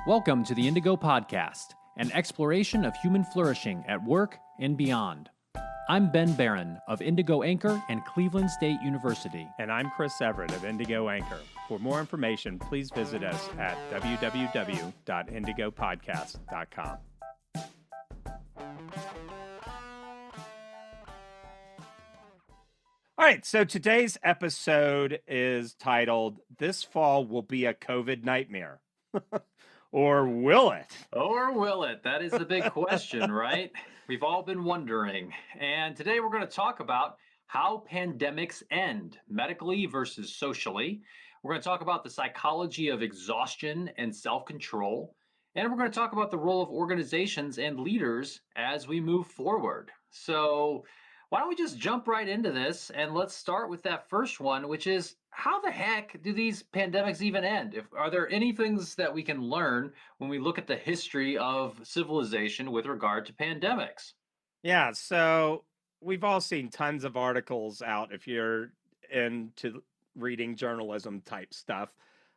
Welcome to the Indigo Podcast, an exploration of human flourishing at work and beyond. I'm Ben Barron of Indigo Anchor and Cleveland State University. And I'm Chris Everett of Indigo Anchor. For more information, please visit us at www.indigopodcast.com. All right, so today's episode is titled, This Fall Will Be a COVID Nightmare. Or will it? Or will it? That is the big question, right? We've all been wondering. And today we're going to talk about how pandemics end, medically versus socially. We're going to talk about the psychology of exhaustion and self-control. And we're going to talk about the role of organizations and leaders as we move forward. So why don't we just jump right into this, and let's start with that first one, which is, how the heck do these pandemics even end? Are there any things that we can learn when we look at the history of civilization with regard to pandemics? Yeah, so we've all seen tons of articles out, if you're into reading journalism type stuff,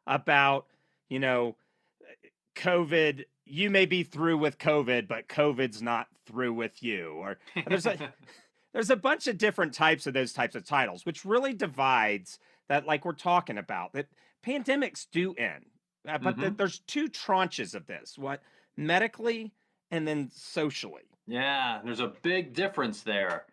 about, COVID. You may be through with COVID, but COVID's not through with you. Or there's a bunch of different types of those types of titles, which really divides that, like we're talking about, that pandemics do end. But there's two tranches of this, medically and then socially. Yeah, there's a big difference there.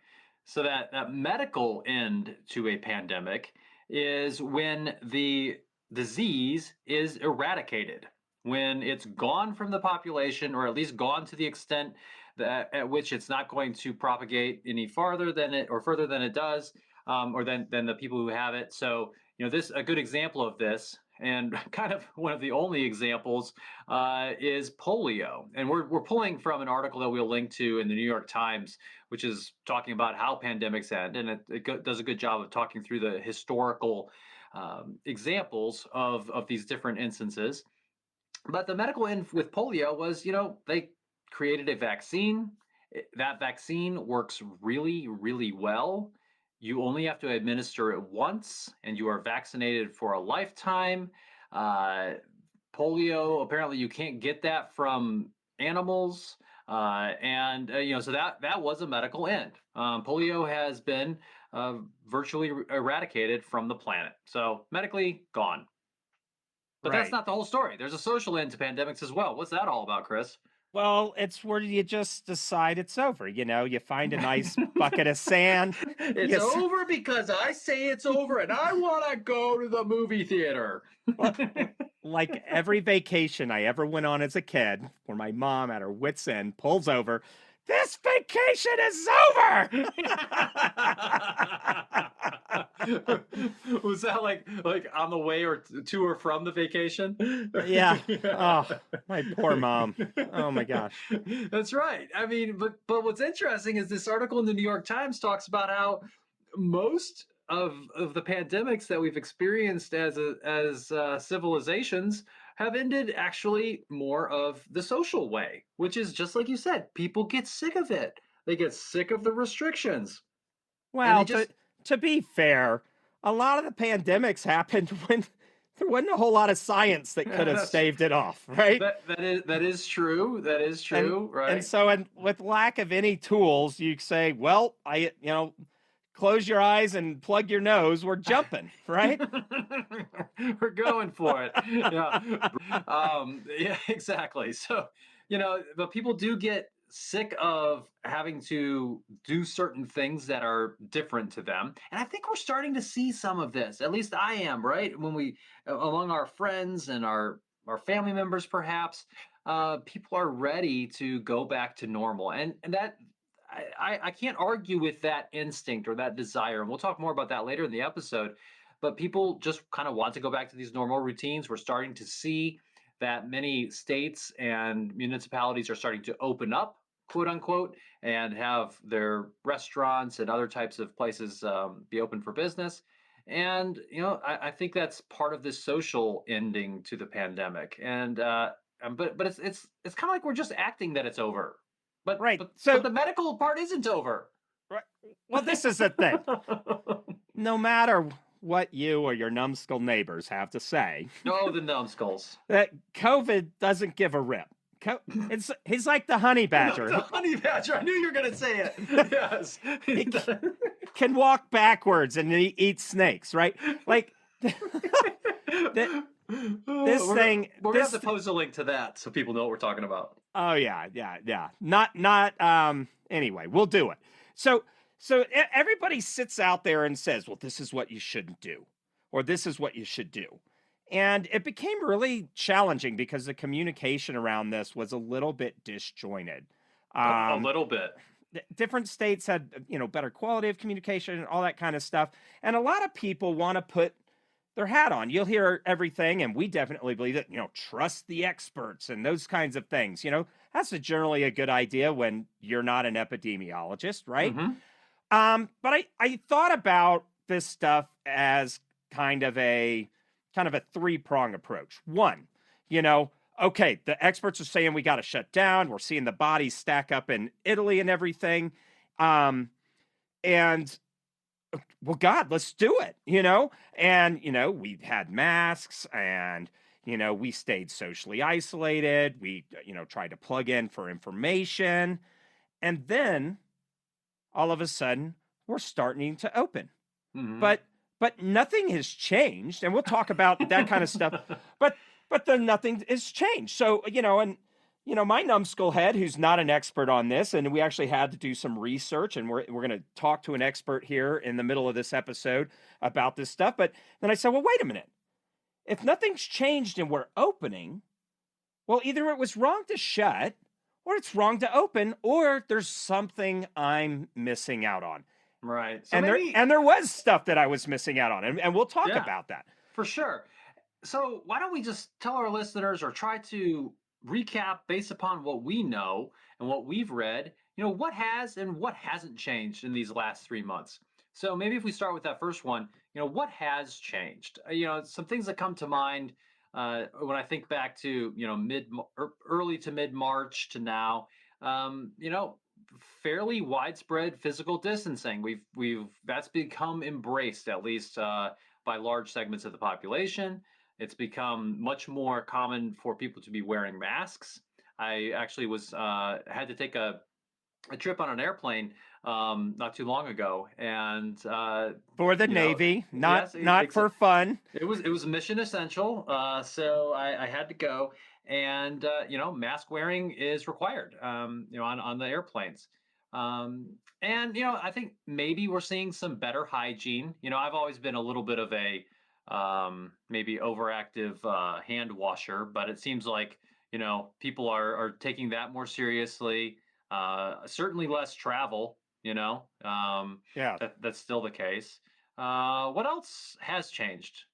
So that medical end to a pandemic is when the disease is eradicated, when it's gone from the population, or at least gone to the extent that at which it's not going to propagate any farther than it, or further than it does, or than the people who have it. So, this, a good example of this, and kind of one of the only examples, is polio. And we're pulling from an article that we'll link to in the New York Times, which is talking about how pandemics end, and it does a good job of talking through the historical examples of these different instances. But the medical end with polio was, they created a vaccine. That vaccine works really, really well. You only have to administer it once, and you are vaccinated for a lifetime. Polio, apparently you can't get that from animals. So that was a medical end. Polio has been virtually eradicated from the planet. So medically, gone. But That's not the whole story. There's a social end to pandemics as well. What's that all about, Chris? Well, it's where you just decide it's over. You find a nice bucket of sand. It's over because I say it's over and I want to go to the movie theater. Well, like every vacation I ever went on as a kid, where my mom at her wit's end pulls over, this vacation is over. Was that like on the way or to or from the vacation? Yeah. Oh, my poor mom. Oh my gosh. That's right. I mean, but what's interesting is this article in the New York Times talks about how most of the pandemics that we've experienced as civilizations have ended actually more of the social way, which is just like you said, people get sick of it. They get sick of the restrictions. Well, to be fair, a lot of the pandemics happened when there wasn't a whole lot of science that could have staved it off, right? That is true. That is true, right? And so, with lack of any tools, you say, well, close your eyes and plug your nose. We're jumping, right? We're going for it. Yeah. Yeah, exactly. So, but people do get sick of having to do certain things that are different to them. And I think we're starting to see some of this. At least I am, right? When we, among our friends and our family members, perhaps, people are ready to go back to normal. And that, I can't argue with that instinct or that desire. And we'll talk more about that later in the episode. But people just kind of want to go back to these normal routines. We're starting to see that many states and municipalities are starting to open up, quote unquote, and have their restaurants and other types of places be open for business. And, I think that's part of this social ending to the pandemic. And but it's kind of like we're just acting that it's over. But, right. But the medical part isn't over. Right. Well, this is the thing. No matter what you or your numbskull neighbors have to say. Oh, the numbskulls. That COVID doesn't give a rip. He's like the honey badger. The honey badger. I knew you were going to say it. Yes. He can walk backwards and he eats snakes, right? Like this thing. We're gonna have to post a link to that so people know what we're talking about. Oh yeah. Not. Anyway, we'll do it. So everybody sits out there and says, "Well, this is what you shouldn't do," or "This is what you should do." And it became really challenging because the communication around this was a little bit disjointed. A little bit. Different states had, better quality of communication and all that kind of stuff. And a lot of people want to put their hat on. You'll hear everything, and we definitely believe that, trust the experts and those kinds of things. That's generally a good idea when you're not an epidemiologist, right? Mm-hmm. But I thought about this stuff as kind of a three-prong approach. One, okay, the experts are saying we got to shut down. We're seeing the bodies stack up in Italy and everything. And well, God, let's do it, And, we had masks and, we stayed socially isolated. We, tried to plug in for information. And then all of a sudden we're starting to open. Mm-hmm. But nothing has changed, and we'll talk about that kind of stuff. But then nothing has changed. So, my numbskull head, who's not an expert on this, and we actually had to do some research, and we're going to talk to an expert here in the middle of this episode about this stuff. But then I said, well, wait a minute. If nothing's changed and we're opening, well, either it was wrong to shut, or it's wrong to open, or there's something I'm missing out on. Right. So and there was stuff that I was missing out on, and we'll talk about that. For sure. So why don't we just tell our listeners or try to recap based upon what we know and what we've read, what has and what hasn't changed in these last 3 months. So maybe if we start with that first one, what has changed? Some things that come to mind when I think back to, early to mid-March to now, fairly widespread physical distancing. That's become embraced, at least by large segments of the population. It's become much more common for people to be wearing masks. I actually had to take a trip on an airplane not too long ago, and for the Navy, not for fun. It was mission essential, so I had to go. And mask wearing is required, on the airplanes. And I think maybe we're seeing some better hygiene. I've always been a little bit of a maybe overactive hand washer, but it seems like people are taking that more seriously. Certainly less travel. That's still the case. What else has changed?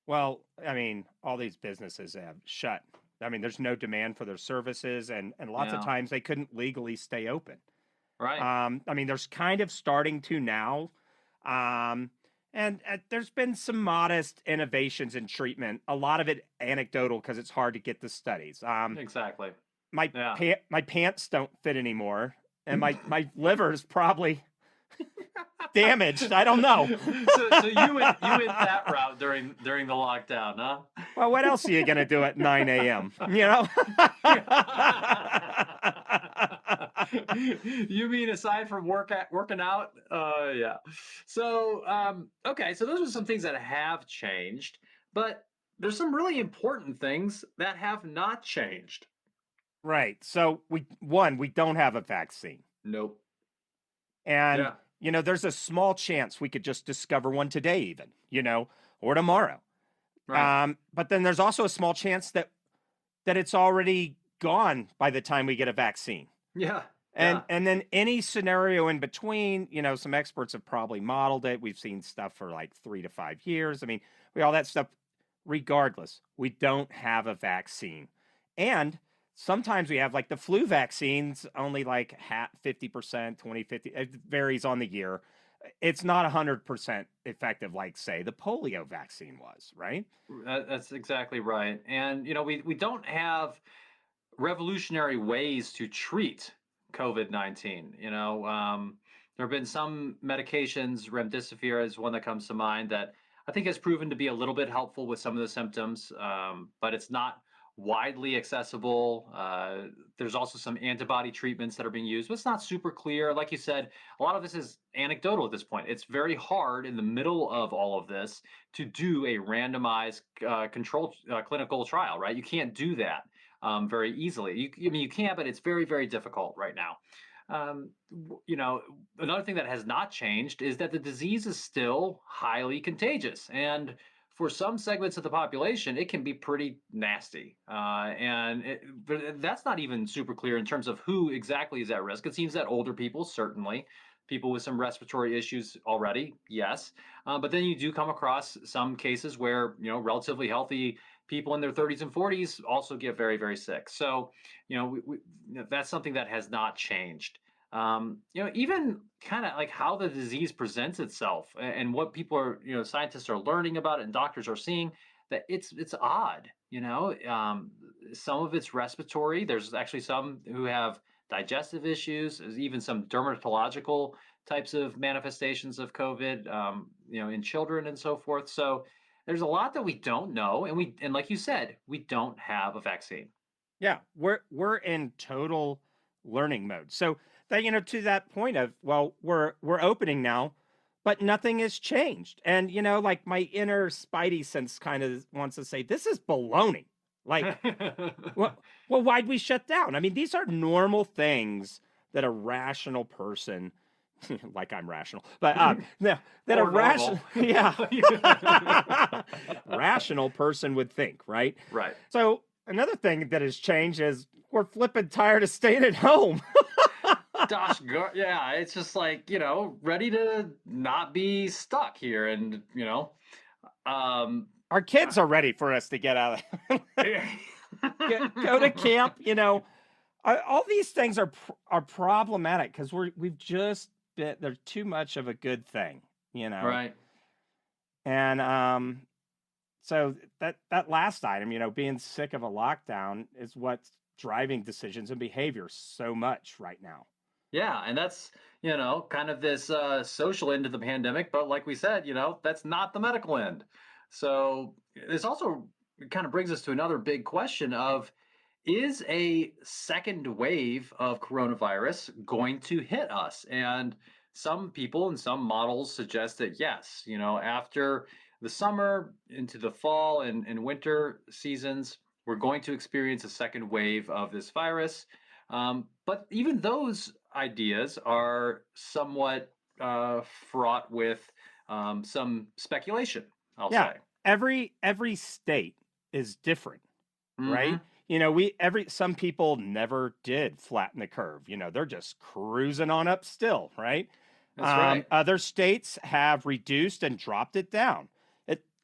Well, I mean, all these businesses have shut. I mean, there's no demand for their services, and lots of times they couldn't legally stay open. Right. I mean, there's kind of starting to now, and there's been some modest innovations in treatment. A lot of it anecdotal because it's hard to get the studies. Exactly. My pants don't fit anymore, and my liver is probably damaged. I don't know. So you went that route during the lockdown, huh? Well, what else are you gonna do at 9 a.m.? You mean aside from working out? Yeah. So okay, so those are some things that have changed, but there's some really important things that have not changed. Right. So we don't have a vaccine. Nope. And there's a small chance we could just discover one today, even, or tomorrow. Right. But then there's also a small chance that it's already gone by the time we get a vaccine. Yeah. And then any scenario in between, some experts have probably modeled it. We've seen stuff for like 3 to 5 years. I mean, all that stuff. Regardless, we don't have a vaccine. And sometimes we have like the flu vaccines, only like 50%, 20, 50. It varies on the year. It's not 100% effective, like say the polio vaccine was, right? That's exactly right. And we don't have revolutionary ways to treat COVID-19. There have been some medications, remdesivir is one that comes to mind, that I think has proven to be a little bit helpful with some of the symptoms, but it's not widely accessible. There's also some antibody treatments that are being used, but it's not super clear. Like you said, a lot of this is anecdotal at this point. It's very hard in the middle of all of this to do a randomized controlled clinical trial, right? You can't do that very easily. I mean, you can, but it's very, very difficult right now. You know, another thing that has not changed is that the disease is still highly contagious. And for some segments of the population, it can be pretty nasty. But that's not even super clear in terms of who exactly is at risk. It seems that older people, certainly, people with some respiratory issues already, yes. But then you do come across some cases where, you know, relatively healthy people in their 30s and 40s also get very, very sick. So, you know, that's something that has not changed. You know, even kind of like how the disease presents itself and what people are, you know, scientists are learning about it and doctors are seeing that it's odd. You know, some of it's respiratory. There's actually some who have digestive issues. There's even some dermatological types of manifestations of COVID. You know, in children and so forth. So there's a lot that we don't know, and like you said, we don't have a vaccine. Yeah, we're in total learning mode. So that, you know, to that point of, well, we're opening now, but nothing has changed. And you know, like my inner spidey sense kind of wants to say this is baloney. Like, well, why'd we shut down? I mean, these are normal things that a rational person, like I'm rational, but no, that a Or rational, normal. yeah, rational person would think, right? Right. So another thing that has changed is we're flipping tired of staying at home. Gosh, yeah, it's just like, you know, ready to not be stuck here. And, you know, um, Our kids are ready for us to get out of go to camp. You know, all these things are problematic because we've just been there's too much of a good thing, you know. right. And so that last item, you know, being sick of a lockdown is what's driving decisions and behavior so much right now. Yeah. And that's, you know, kind of this social end of the pandemic. But like we said, you know, that's not the medical end. So this also kind of brings us to another big question of, is a second wave of coronavirus going to hit us? And some people and some models suggest that yes, you know, after the summer into the fall and winter seasons, we're going to experience a second wave of this virus. But even those ideas are somewhat fraught with some speculation, I'll Yeah, say. every state is different, right? Hmm. You know, some people never did flatten the curve. You know, they're just cruising on up still, right? That's right. Other states have reduced and dropped it down.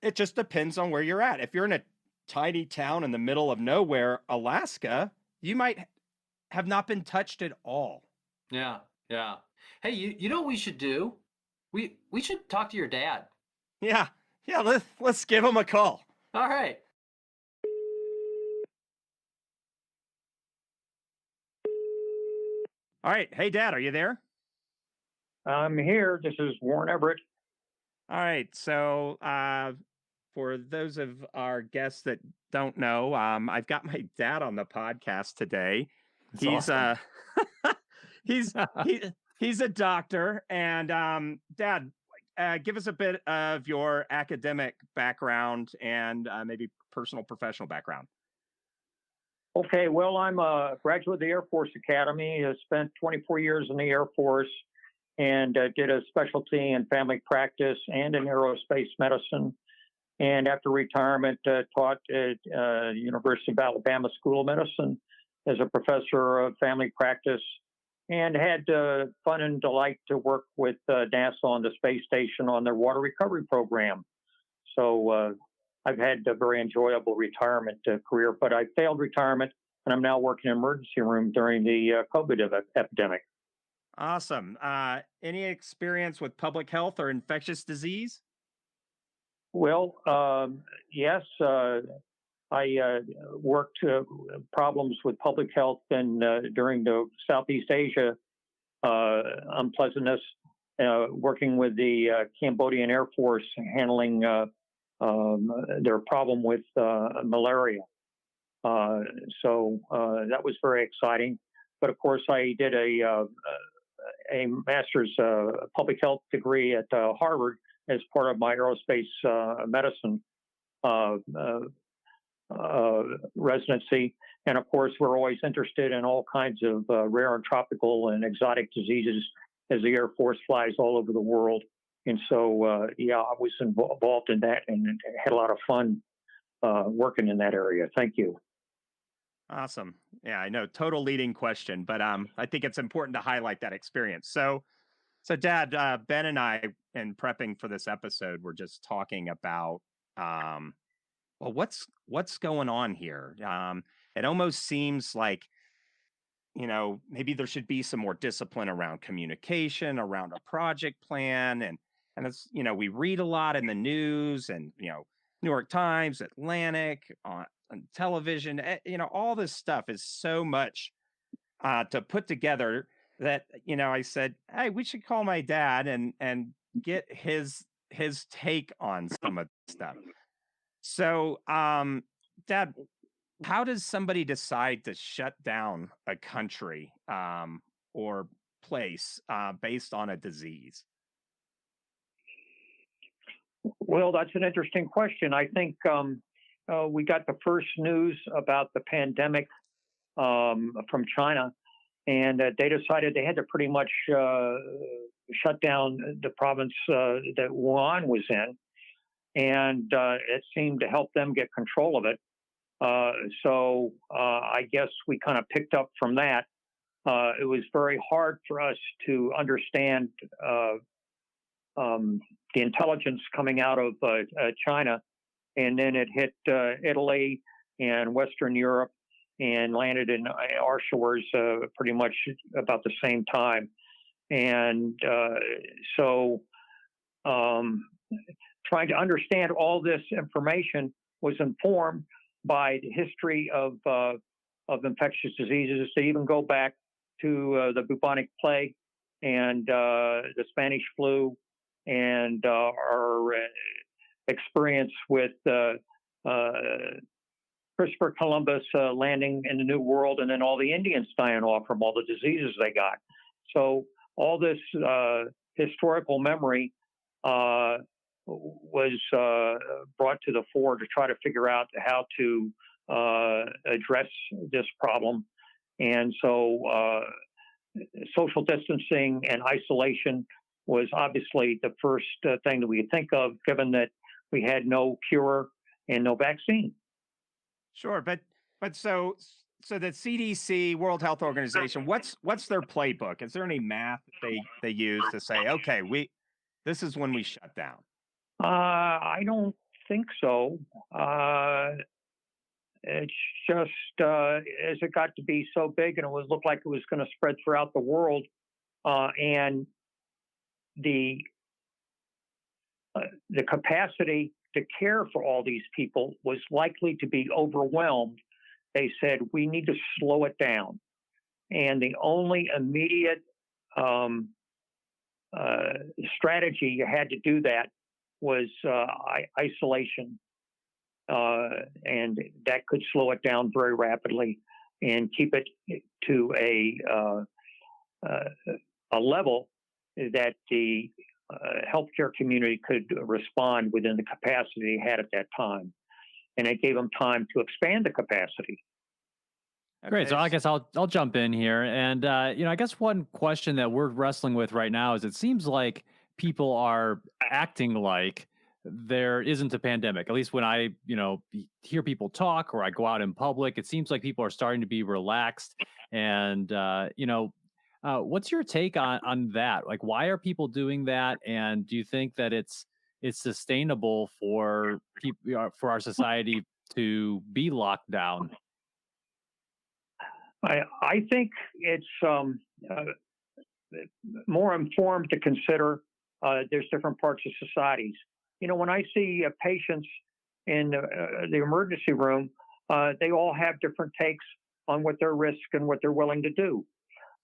It just depends on where you're at. If you're in a tiny town in the middle of nowhere, Alaska, you might have not been touched at all. Yeah, yeah. Hey, you know what we should do? We should talk to your dad. Yeah, yeah. Let's give them a call. All right. All right. Hey, Dad, are you there? I'm here. This is Warren Everett. All right. So, for those of our guests that don't know, I've got my dad on the podcast today. That's He's awesome. he's he, he's a doctor, and Dad, give us a bit of your academic background and maybe personal professional background. Okay, well, I'm a graduate of the Air Force Academy. I spent 24 years in the Air Force and did a specialty in family practice and in aerospace medicine. And after retirement, taught at University of Alabama School of Medicine as a professor of family practice, and had fun and delight to work with NASA on the space station on their water recovery program. So I've had a very enjoyable retirement career, but I failed retirement, and I'm now working in emergency room during the COVID epidemic. Awesome. Any experience with public health or infectious disease? Well, yes, I worked problems with public health and during the Southeast Asia unpleasantness working with the Cambodian Air Force, handling their problem with malaria. So that was very exciting. But of course, I did a master's public health degree at Harvard as part of my aerospace medicine residency. And of course, we're always interested in all kinds of rare and tropical and exotic diseases as the Air Force flies all over the world. And so, yeah, I was involved in that and had a lot of fun working in that area. Thank you. Awesome. Yeah, I know, total leading question, but I think it's important to highlight that experience. So Dad, Ben and I, in prepping for this episode, we're just talking about, well, what's going on here? It almost seems like, maybe there should be some more discipline around communication, around a project plan, and it's, we read a lot in the news, and New York Times, Atlantic, on television, all this stuff is so much to put together that I said, hey, we should call my dad and get his take on some of this stuff. So, Dad, how does somebody decide to shut down a country or place based on a disease? Well, that's an interesting question. I think we got the first news about the pandemic from China, and they decided they had to pretty much shut down the province that Wuhan was in, and it seemed to help them get control of it. So I guess we kind of picked up from that. It was very hard for us to understand the intelligence coming out of China, and then it hit Italy and Western Europe and landed in our shores pretty much about the same time. And so trying to understand all this information was informed by the history of infectious diseases. They even go back to the bubonic plague and the Spanish flu, and our experience with Christopher Columbus landing in the New World, and then all the Indians dying off from all the diseases they got. So all this historical memory was brought to the fore to try to figure out how to address this problem. And so social distancing and isolation was obviously the first thing that we think of, given that we had no cure and no vaccine. Sure, but so the CDC, World Health Organization, what's their playbook? Is there any math they use to say, okay, this is when we shut down? I don't think so. It's just as it got to be so big, and it looked like it was going to spread throughout the world, and the capacity to care for all these people was likely to be overwhelmed. They said, we need to slow it down. And the only immediate strategy you had to do that was isolation. And that could slow it down very rapidly and keep it to a level that the healthcare community could respond within the capacity they had at that time. And it gave them time to expand the capacity. Great. So I guess I'll jump in here. And, I guess one question that we're wrestling with right now is it seems like people are acting like there isn't a pandemic. At least when I, hear people talk or I go out in public, it seems like people are starting to be relaxed. And, what's your take on that? Like, why are people doing that? And do you think that it's sustainable for people, for our society to be locked down? I think it's more informed to consider there's different parts of societies. When I see patients in the emergency room, they all have different takes on what their risk and what they're willing to do.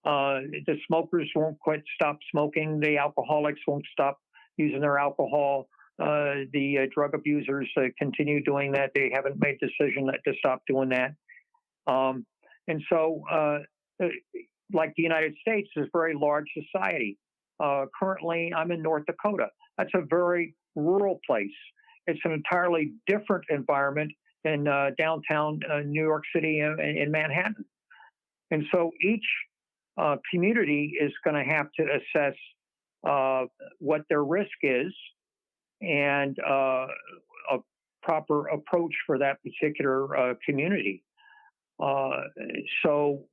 The smokers won't stop smoking. The alcoholics won't stop using their alcohol. The drug abusers continue doing that. They haven't made a decision to stop doing that. And so, like the United States is a very large society. Currently, I'm in North Dakota. That's a very rural place. It's an entirely different environment than downtown New York City in Manhattan. And so each community is going to have to assess what their risk is and a proper approach for that particular community. So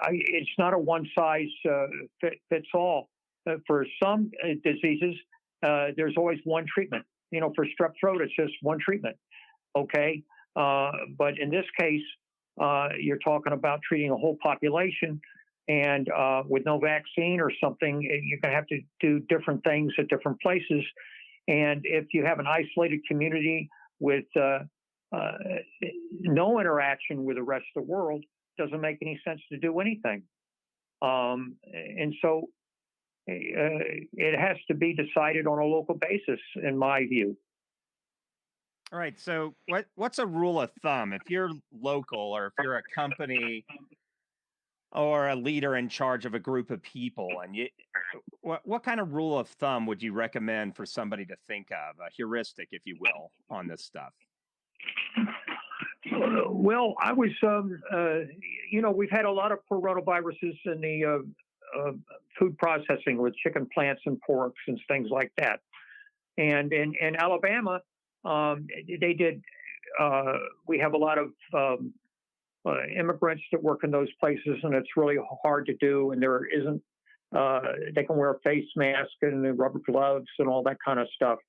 it's not a one size fits all. For some diseases, there's always one treatment. For strep throat, it's just one treatment. Okay. But in this case, you're talking about treating a whole population, and with no vaccine or something, you're going to have to do different things at different places. And if you have an isolated community with no interaction with the rest of the world, it doesn't make any sense to do anything. And so it has to be decided on a local basis, in my view. All right. So what's a rule of thumb if you're local or if you're a company or a leader in charge of a group of people, and what kind of rule of thumb would you recommend for somebody to think of, a heuristic, if you will, on this stuff? Well, I was, we've had a lot of coronaviruses in the food processing with chicken plants and porks and things like that. And in Alabama, they did. We have a lot of immigrants that work in those places, and it's really hard to do. And there isn't. They can wear a face mask and rubber gloves and all that kind of stuff.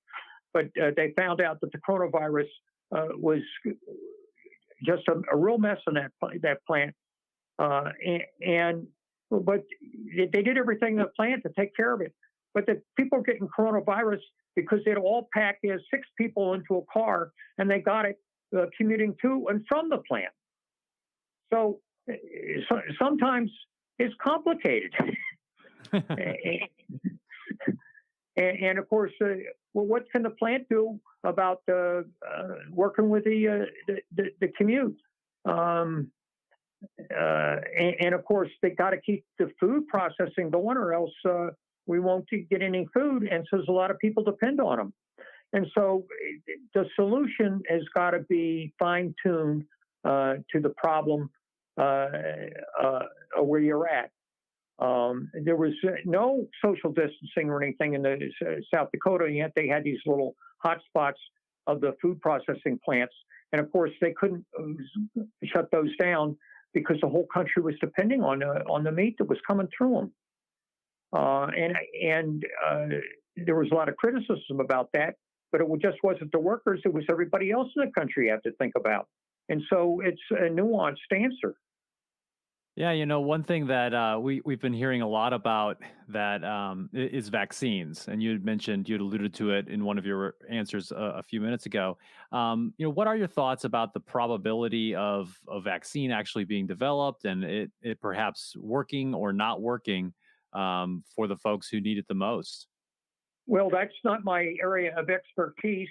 But they found out that the coronavirus was just a real mess in that plant. But they did everything in the plant to take care of it. But the people are getting coronavirus because they'd all packed 6 people into a car, and they got it commuting to and from the plant. So sometimes it's complicated. and of course, what can the plant do about working with the commute? And of course, they got to keep the food processing going, or else we won't get any food. And so there's a lot of people depend on them. And so the solution has got to be fine-tuned to the problem where you're at. There was no social distancing or anything in the South Dakota, and yet they had these little hot spots of the food processing plants. And of course, they couldn't shut those down because the whole country was depending on the meat that was coming through them. And there was a lot of criticism about that, but it just wasn't the workers. It was everybody else in the country you have to think about. And so it's a nuanced answer. Yeah, one thing that we've been hearing a lot about that is vaccines, and you'd alluded to it in one of your answers a few minutes ago. What are your thoughts about the probability of a vaccine actually being developed and it perhaps working or not working for the folks who need it the most? Well, that's not my area of expertise.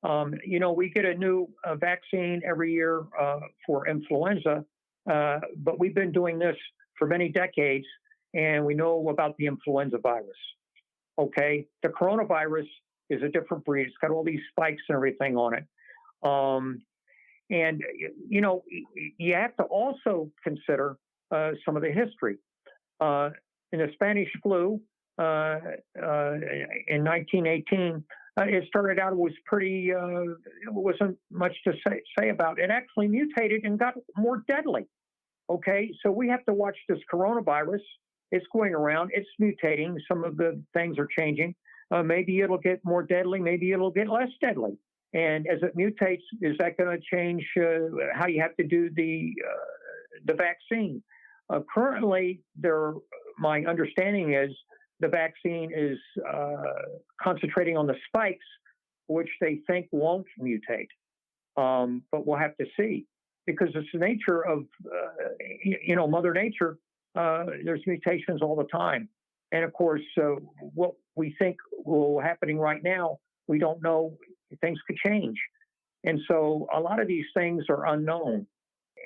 We get a new vaccine every year for influenza. But we've been doing this for many decades, and we know about the influenza virus. Okay, the coronavirus is a different breed. It's got all these spikes and everything on it. You have to also consider some of the history. In the Spanish flu in 1918, it started out, it was pretty, it wasn't much to say about it. It actually mutated and got more deadly. Okay, so we have to watch this coronavirus. It's going around, it's mutating. Some of the things are changing. Maybe it'll get more deadly, maybe it'll get less deadly. And as it mutates, is that going to change how you have to do the vaccine? Currently, my understanding is the vaccine is concentrating on the spikes, which they think won't mutate. But we'll have to see. because it's the nature of, Mother Nature. There's mutations all the time. And of course, what we think will happening right now, we don't know. Things could change. And so a lot of these things are unknown.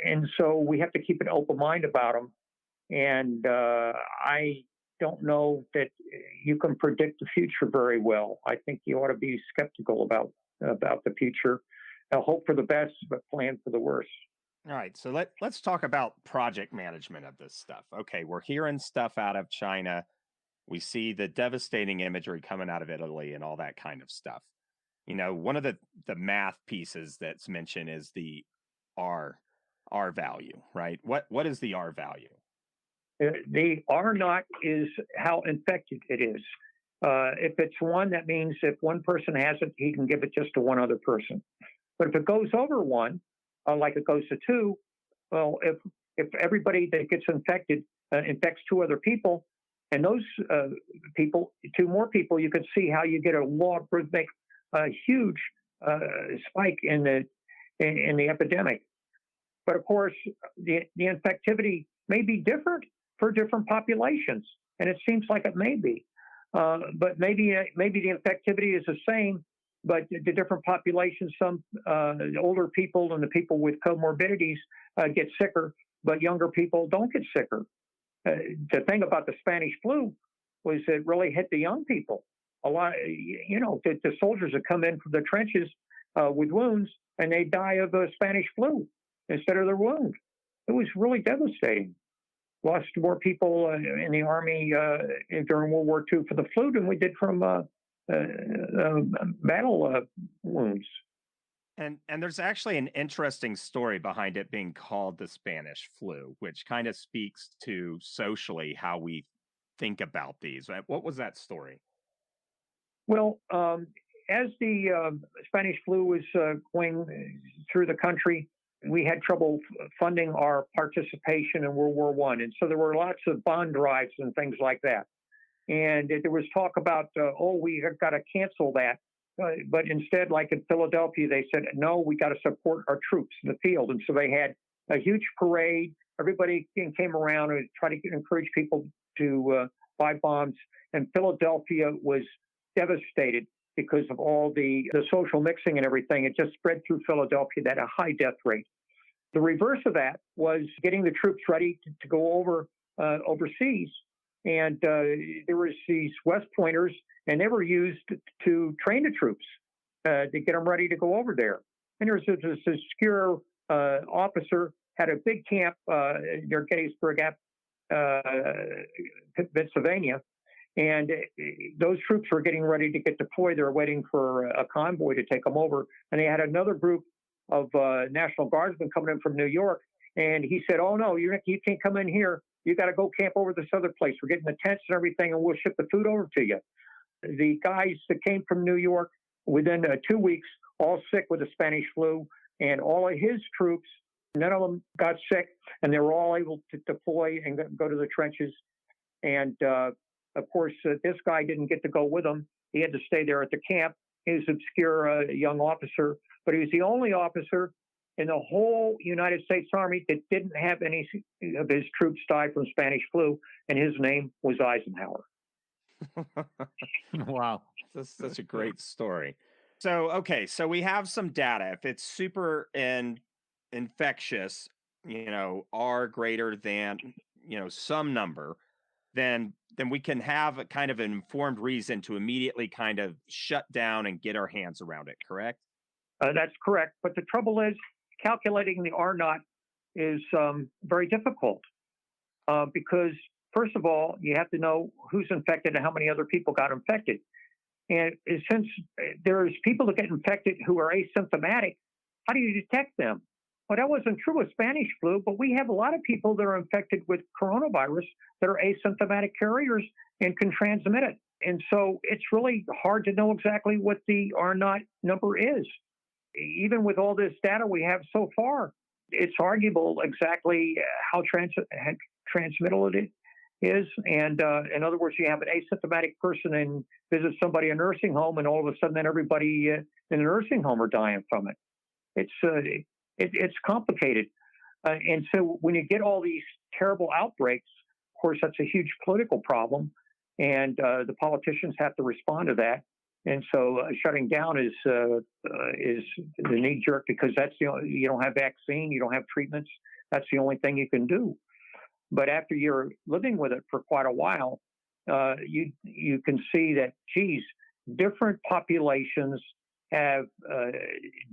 And so we have to keep an open mind about them. And I don't know that you can predict the future very well. I think you ought to be skeptical about the future. Hope for the best, but plan for the worst. All right, so let's talk about project management of this stuff. Okay, we're hearing stuff out of China. We see the devastating imagery coming out of Italy and all that kind of stuff. One of the math pieces that's mentioned is the R value, right? What is the R value? The R naught is how infected it is. If it's 1, that means if one person has it, he can give it just to one other person. But if it goes over 1, like it goes to 2, well, if everybody that gets infected infects 2 other people, and those people, 2 more people, you can see how you get a logarithmic, huge spike in the epidemic. But of course, the infectivity may be different for different populations, and it seems like it may be. But maybe the infectivity is the same, but the different populations, some the older people and the people with comorbidities get sicker, but younger people don't get sicker. The thing about the Spanish flu was it really hit the young people. A lot, the soldiers that come in from the trenches with wounds, and they die of the Spanish flu instead of their wound. It was really devastating. Lost more people in the Army during World War II for the flu than we did from battle wounds. And there's actually an interesting story behind it being called the Spanish flu, which kind of speaks to socially how we think about these. What was that story? Well, as the Spanish flu was going through the country, we had trouble funding our participation in World War I. And so there were lots of bond drives and things like that. And there was talk about, we have got to cancel that. But instead, like in Philadelphia, they said, no, we got to support our troops in the field. And so they had a huge parade. Everybody came around and tried to encourage people to buy bombs. And Philadelphia was devastated because of all the social mixing and everything. It just spread through Philadelphia at a high death rate. The reverse of that was getting the troops ready to go over overseas. And there was these West Pointers, and they were used to train the troops to get them ready to go over there. And there was this obscure officer, had a big camp near Gettysburg, Pennsylvania. And those troops were getting ready to get deployed. They were waiting for a convoy to take them over. And they had another group of National Guardsmen coming in from New York. And he said, oh, no, you can't come in here. You got to go camp over this other place. We're getting the tents and everything, and we'll ship the food over to you. The guys that came from New York, within 2 weeks, all sick with the Spanish flu, and all of his troops, none of them got sick, and they were all able to deploy and go to the trenches. And, of course, this guy didn't get to go with them. He had to stay there at the camp. He was an obscure young officer, but he was the only officer in the whole United States Army that didn't have any of his troops die from Spanish flu, and his name was Eisenhower. Wow. That's such a great story. So we have some data. If it's super infectious, R greater than, some number, then we can have a kind of an informed reason to immediately kind of shut down and get our hands around it, correct? That's correct. But the trouble is, calculating the R naught is very difficult because, first of all, you have to know who's infected and how many other people got infected. And since there's people that get infected who are asymptomatic, how do you detect them? Well, that wasn't true with Spanish flu, but we have a lot of people that are infected with coronavirus that are asymptomatic carriers and can transmit it. And so it's really hard to know exactly what the R naught number is. Even with all this data we have so far, it's arguable exactly how transmittable it is. And in other words, you have an asymptomatic person and visit somebody in a nursing home, and all of a sudden then everybody in the nursing home are dying from it. It's complicated. And so when you get all these terrible outbreaks, of course, that's a huge political problem. And the politicians have to respond to that. And so shutting down is the knee jerk because you don't have vaccine, you don't have treatments. That's the only thing you can do. But after you're living with it for quite a while, you can see that, geez, different populations have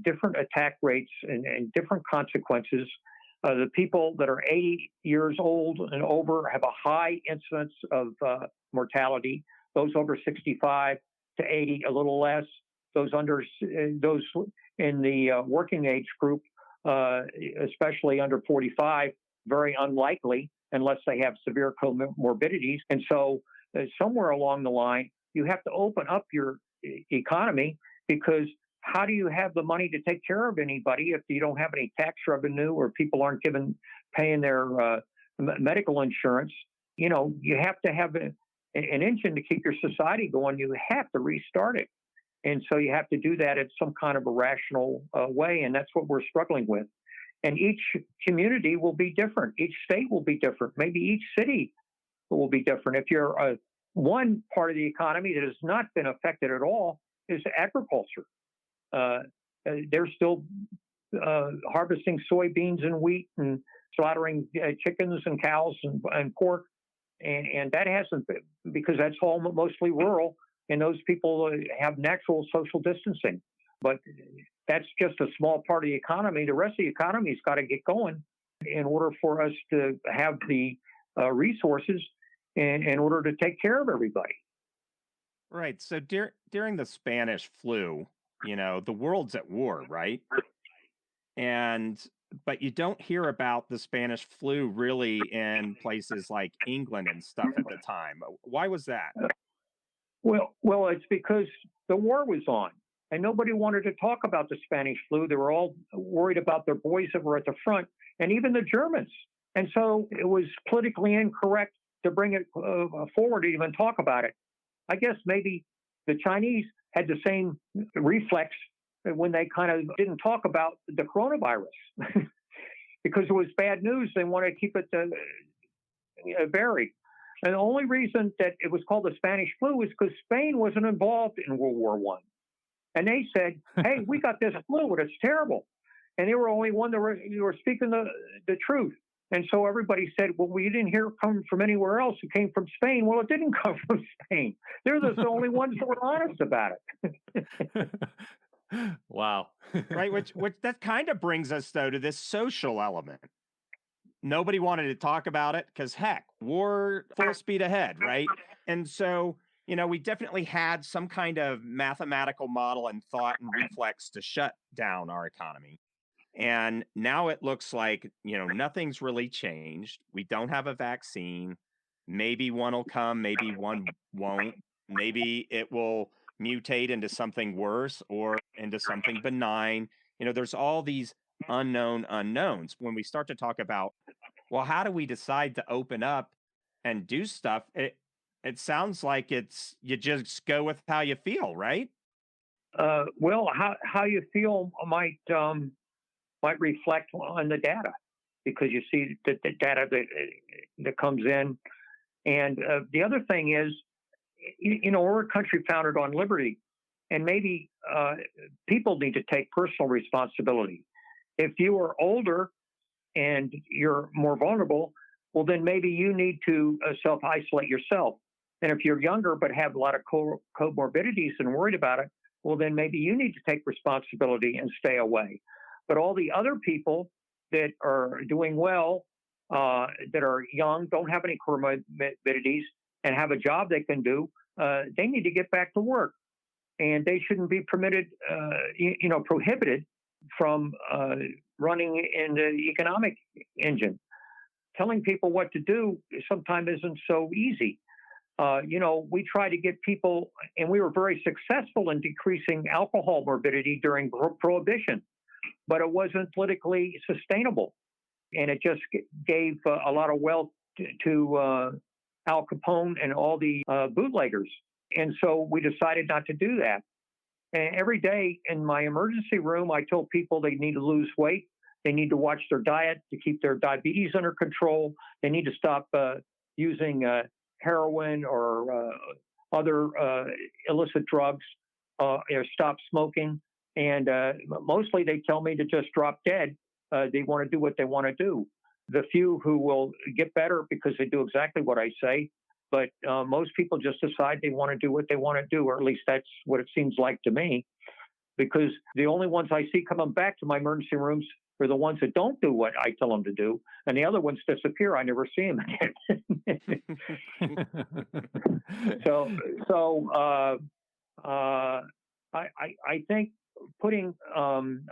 different attack rates and different consequences. The people that are 80 years old and over have a high incidence of mortality. Those over 65 to 80, a little less. Those in the working age group, especially under 45, very unlikely unless they have severe comorbidities. And so somewhere along the line, you have to open up your economy because how do you have the money to take care of anybody if you don't have any tax revenue or people aren't paying their medical insurance? You have to have an engine to keep your society going. You have to restart it. And so you have to do that in some kind of a rational way. And that's what we're struggling with. And each community will be different. Each state will be different. Maybe each city will be different. If you're one part of the economy that has not been affected at all is agriculture. They're still harvesting soybeans and wheat and slaughtering chickens and cows and pork. And that hasn't been, because that's all mostly rural, and those people have natural social distancing. But that's just a small part of the economy. The rest of the economy's got to get going in order for us to have the resources in order to take care of everybody. Right. So during the Spanish flu, the world's at war, right? But you don't hear about the Spanish flu really in places like England and stuff at the time. Why was that? Well, it's because the war was on and nobody wanted to talk about the Spanish flu. They were all worried about their boys that were at the front and even the Germans. And so it was politically incorrect to bring it forward to even talk about it. I guess maybe the Chinese had the same reflex when they kind of didn't talk about the coronavirus because it was bad news. They wanted to keep it buried. And the only reason that it was called the Spanish flu is because Spain wasn't involved in World War I. And they said, hey, we got this flu, and it's terrible. And they were only one that were speaking the truth. And so everybody said, well, we didn't hear it come from anywhere else. It came from Spain. Well, it didn't come from Spain. They're the only ones that were honest about it. Wow. Right. Which that kind of brings us, though, to this social element. Nobody wanted to talk about it because, heck, war full speed ahead, right? And so, we definitely had some kind of mathematical model and thought and reflex to shut down our economy. And now it looks like, nothing's really changed. We don't have a vaccine. Maybe one will come, maybe one won't. Maybe it will mutate into something worse or into something benign. There's all these unknown unknowns. When we start to talk about, well, how do we decide to open up and do stuff? It sounds like you just go with how you feel, right? Well, how you feel might reflect on the data, because you see the data that comes in. And the other thing is, we're a country founded on liberty, and maybe people need to take personal responsibility. If you are older and you're more vulnerable, well, then maybe you need to self-isolate yourself. And if you're younger but have a lot of comorbidities and worried about it, well, then maybe you need to take responsibility and stay away. But all the other people that are doing well, that are young, don't have any comorbidities, and have a job they can do, they need to get back to work. And they shouldn't be prohibited from running in the economic engine. Telling people what to do sometimes isn't so easy. We try to get people, and we were very successful in decreasing alcohol morbidity during Prohibition, but it wasn't politically sustainable. And it just gave a lot of wealth to Al Capone and all the bootleggers. And so we decided not to do that. And every day in my emergency room, I told people they need to lose weight. They need to watch their diet to keep their diabetes under control. They need to stop using heroin or other illicit drugs, or stop smoking. And mostly they tell me to just drop dead. They want to do what they want to do. The few who will get better because they do exactly what I say, but most people just decide they want to do what they want to do, or at least that's what it seems like to me, because the only ones I see coming back to my emergency rooms are the ones that don't do what I tell them to do, and the other ones disappear. I never see them again. I think putting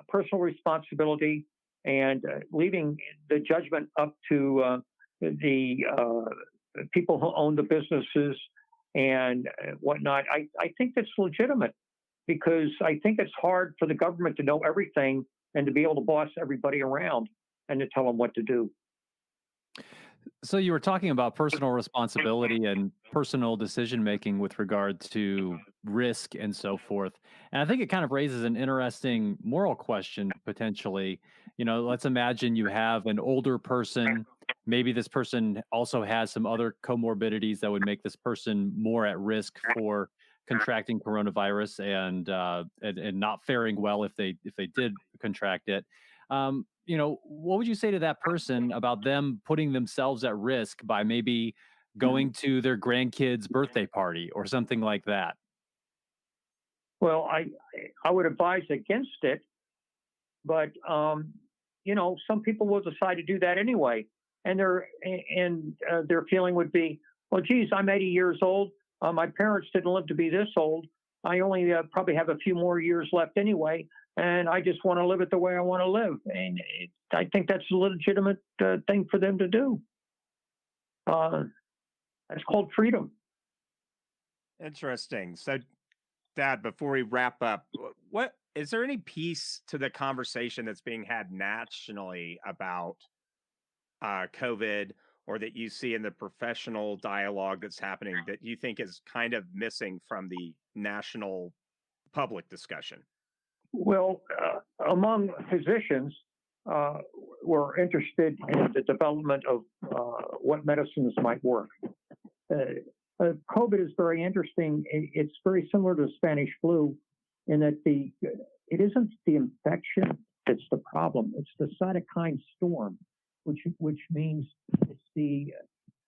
personal responsibility and leaving the judgment up to the people who own the businesses and whatnot, I think that's legitimate, because I think it's hard for the government to know everything and to be able to boss everybody around and to tell them what to do. So you were talking about personal responsibility and personal decision making with regard to risk and so forth. And I think it kind of raises an interesting moral question potentially. Let's imagine you have an older person. Maybe this person also has some other comorbidities that would make this person more at risk for contracting coronavirus and not faring well if they did contract it. What would you say to that person about them putting themselves at risk by maybe going to their grandkid's birthday party or something like that? Well, I would advise against it, but some people will decide to do that anyway, and their feeling would be, well, geez, I'm 80 years old. My parents didn't live to be this old. I only probably have a few more years left anyway, and I just want to live it the way I want to live. And I think that's a legitimate thing for them to do. That's called freedom. Interesting. So, Dad, before we wrap up, what is there any piece to the conversation that's being had nationally about COVID, or that you see in the professional dialogue that's happening that you think is kind of missing from the national public discussion? Well, among physicians, we're interested in the development of what medicines might work. COVID is very interesting. It's very similar to Spanish flu in that it isn't the infection that's the problem. It's the cytokine storm, which means it's the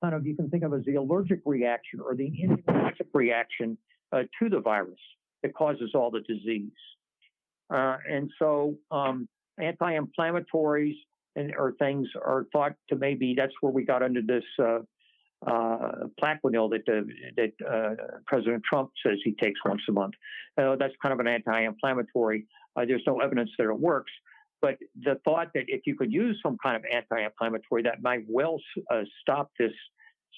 kind of, you can think of as the allergic reaction or the immunologic reaction to the virus that causes all the disease. And so anti-inflammatories or things are thought to, maybe that's where we got into this Plaquenil that President Trump says he takes once a month. That's kind of an anti-inflammatory. There's no evidence that it works. But the thought that if you could use some kind of anti-inflammatory, that might well stop this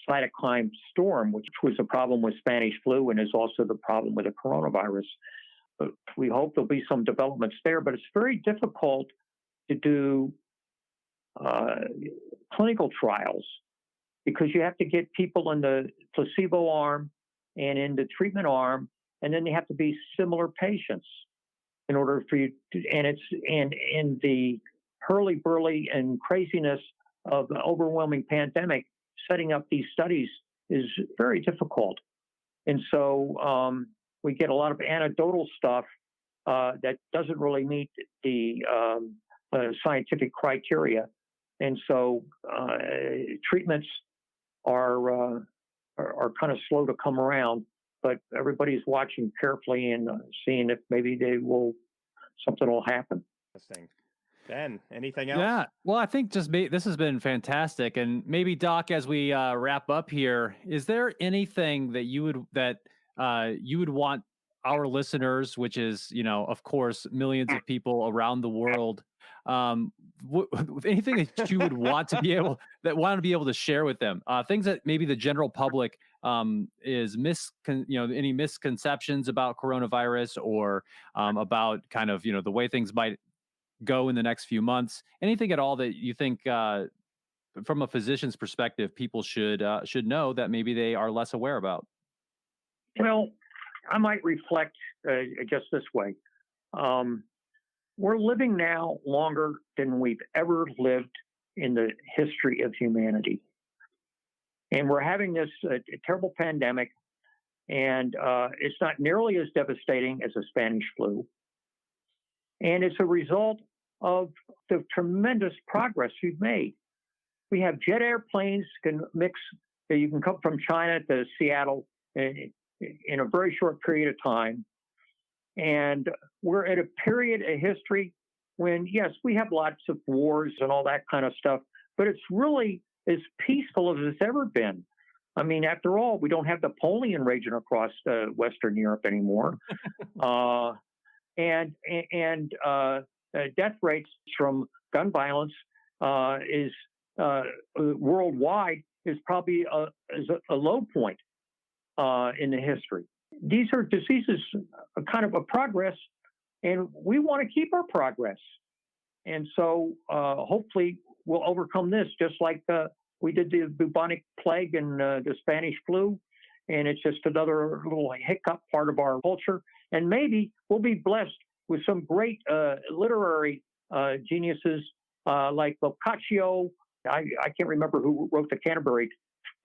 cytokine storm, which was a problem with Spanish flu and is also the problem with the coronavirus. But we hope there'll be some developments there, but it's very difficult to do clinical trials because you have to get people in the placebo arm and in the treatment arm, and then they have to be similar patients in order for you to, and in the hurly-burly and craziness of the overwhelming pandemic, setting up these studies is very difficult. And so we get a lot of anecdotal stuff that doesn't really meet the scientific criteria. And so treatments are kind of slow to come around, but everybody's watching carefully and seeing if maybe something will happen. Interesting. Ben, anything else? Yeah. Well, I think this has been fantastic. And maybe, Doc, as we wrap up here, is there anything that you would want our listeners, which is, of course, millions of people around the world, anything that you would want to be able to share with them, things that maybe the general public is any misconceptions about coronavirus or about kind of, the way things might go in the next few months, anything at all that you think from a physician's perspective, people should know that maybe they are less aware about? Well, I might reflect just this way. We're living now longer than we've ever lived in the history of humanity. And we're having this terrible pandemic, and it's not nearly as devastating as the Spanish flu. And it's a result of the tremendous progress we've made. We have jet airplanes can mix. You can come from China to Seattle in a very short period of time. And we're at a period of history when, yes, we have lots of wars and all that kind of stuff, but it's really as peaceful as it's ever been. I mean, after all, we don't have Napoleon raging across Western Europe anymore. And death rates from gun violence is worldwide is probably a low point in the history. These are diseases, kind of a progress, and we want to keep our progress. And so hopefully we'll overcome this, just like we did the bubonic plague and the Spanish flu. And it's just another little hiccup part of our culture. And maybe we'll be blessed with some great literary geniuses like Boccaccio. I can't remember who wrote the Canterbury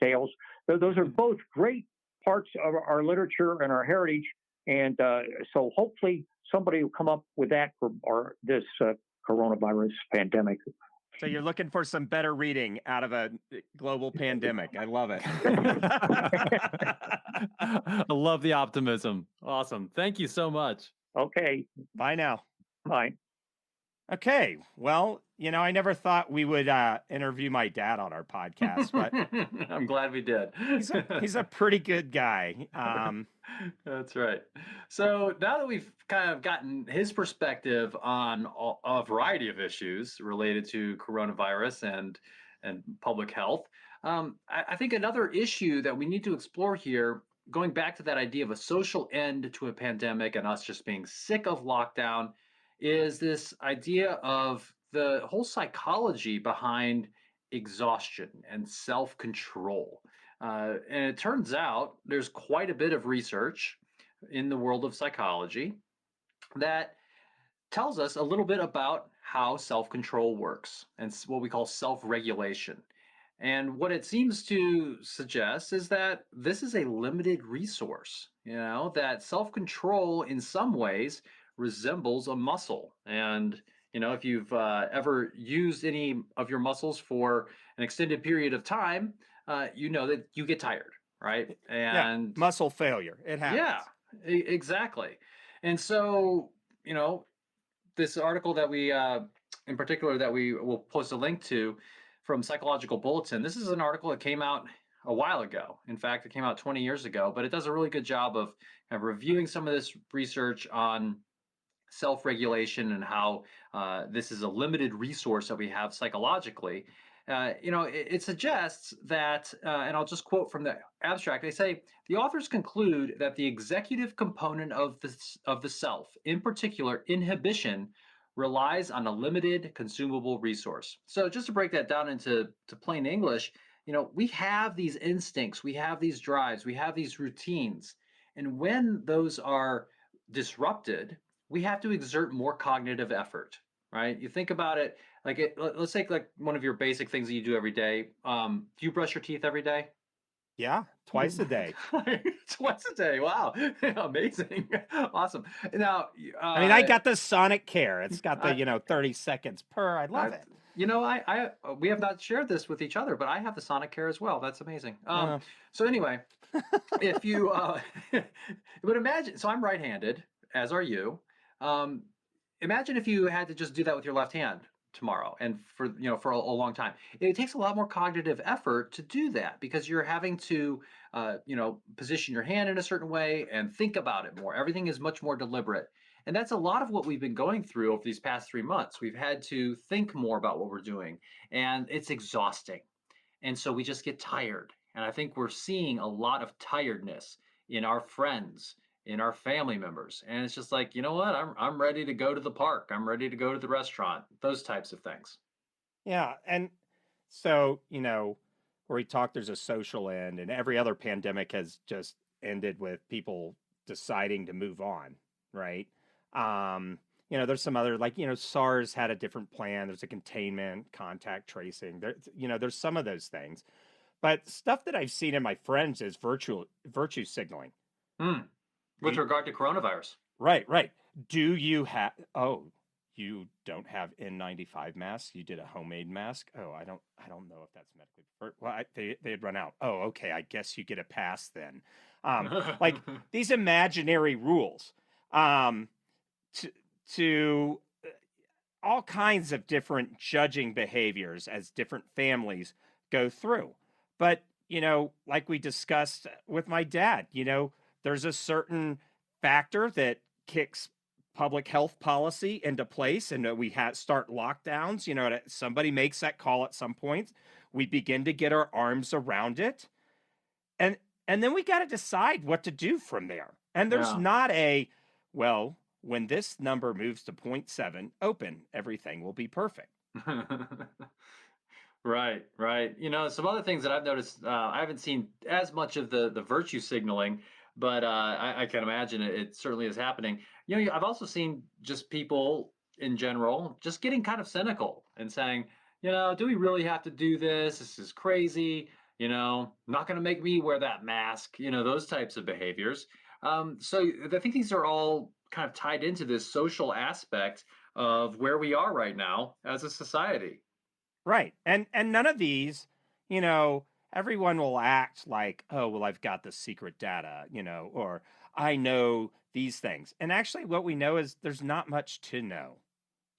Tales. Those are both great parts of our literature and our heritage. And so hopefully somebody will come up with that for this coronavirus pandemic. So you're looking for some better reading out of a global pandemic. I love it. I love the optimism. Awesome. Thank you so much. Okay. Bye now. Bye. Okay. Well, I never thought we would interview my dad on our podcast, but I'm glad we did. he's a pretty good guy. That's right. So now that we've kind of gotten his perspective on a variety of issues related to coronavirus and public health, I think another issue that we need to explore here, going back to that idea of a social end to a pandemic and us just being sick of lockdown, is this idea of the whole psychology behind exhaustion and self-control. And it turns out there's quite a bit of research in the world of psychology that tells us a little bit about how self-control works and what we call self-regulation. And what it seems to suggest is that this is a limited resource, that self-control in some ways resembles a muscle. And if you've ever used any of your muscles for an extended period of time, you know that you get tired, right? And muscle failure. It happens. Yeah, exactly. And so, this article that we, in particular, that we will post a link to from Psychological Bulletin, this is an article that came out a while ago. In fact, it came out 20 years ago, but it does a really good job of kind of reviewing some of this research on self-regulation and how this is a limited resource that we have psychologically. It suggests that, and I'll just quote from the abstract, they say, the authors conclude that the executive component of the self, in particular inhibition, relies on a limited consumable resource. So just to break that down into plain English, we have these instincts, we have these drives, we have these routines. And when those are disrupted, we have to exert more cognitive effort, right? You think about it, let's take like one of your basic things that you do every day. Do you brush your teeth every day? Yeah, twice a day. Twice a day. Wow. Amazing. Awesome. Now, I got the Sonic Care. It's got the, 30 seconds per. I love it. We have not shared this with each other, but I have the Sonic Care as well. That's amazing. So anyway, if you, but imagine, so I'm right-handed, as are you. Imagine if you had to just do that with your left hand tomorrow and for a long time. It takes a lot more cognitive effort to do that because you're having to position your hand in a certain way and think about it more. Everything is much more deliberate. And that's a lot of what we've been going through over these past 3 months. We've had to think more about what we're doing, and it's exhausting. And so we just get tired. And I think we're seeing a lot of tiredness in our friends, in our family members. And it's just like, you know what? I'm ready to go to the park. I'm ready to go to the restaurant, those types of things. Yeah. And so, where we talk, there's a social end, and every other pandemic has just ended with people deciding to move on. Right. there's some other, like, SARS had a different plan. There's a containment, contact tracing. There's some of those things. But stuff that I've seen in my friends is virtue signaling. Hmm. With The, regard to coronavirus. right, right. Do you have, oh, you don't have N95 masks? You did a homemade mask? Oh, I don't know if that's medically preferred. Well, they had run out. Oh, okay. I guess you get a pass then. Like these imaginary rules. Um, to, to all kinds of different judging behaviors as different families go through. But, like we discussed with my dad, there's a certain factor that kicks public health policy into place, and we start lockdowns. Somebody makes that call at some point. We begin to get our arms around it. And and then we got to decide what to do from there. And there's Yeah. not well, when this number moves to zero point 0.7, open, everything will be perfect. Right, right. Some other things that I've noticed, I haven't seen as much of the virtue signaling, but I can imagine it certainly is happening. I've also seen just people in general just getting kind of cynical and saying, do we really have to do this? This is crazy. Not going to make me wear that mask. Those types of behaviors. So I think these are all kind of tied into this social aspect of where we are right now as a society. Right. And none of these, everyone will act like, oh, well, I've got the secret data, or I know these things. And actually what we know is there's not much to know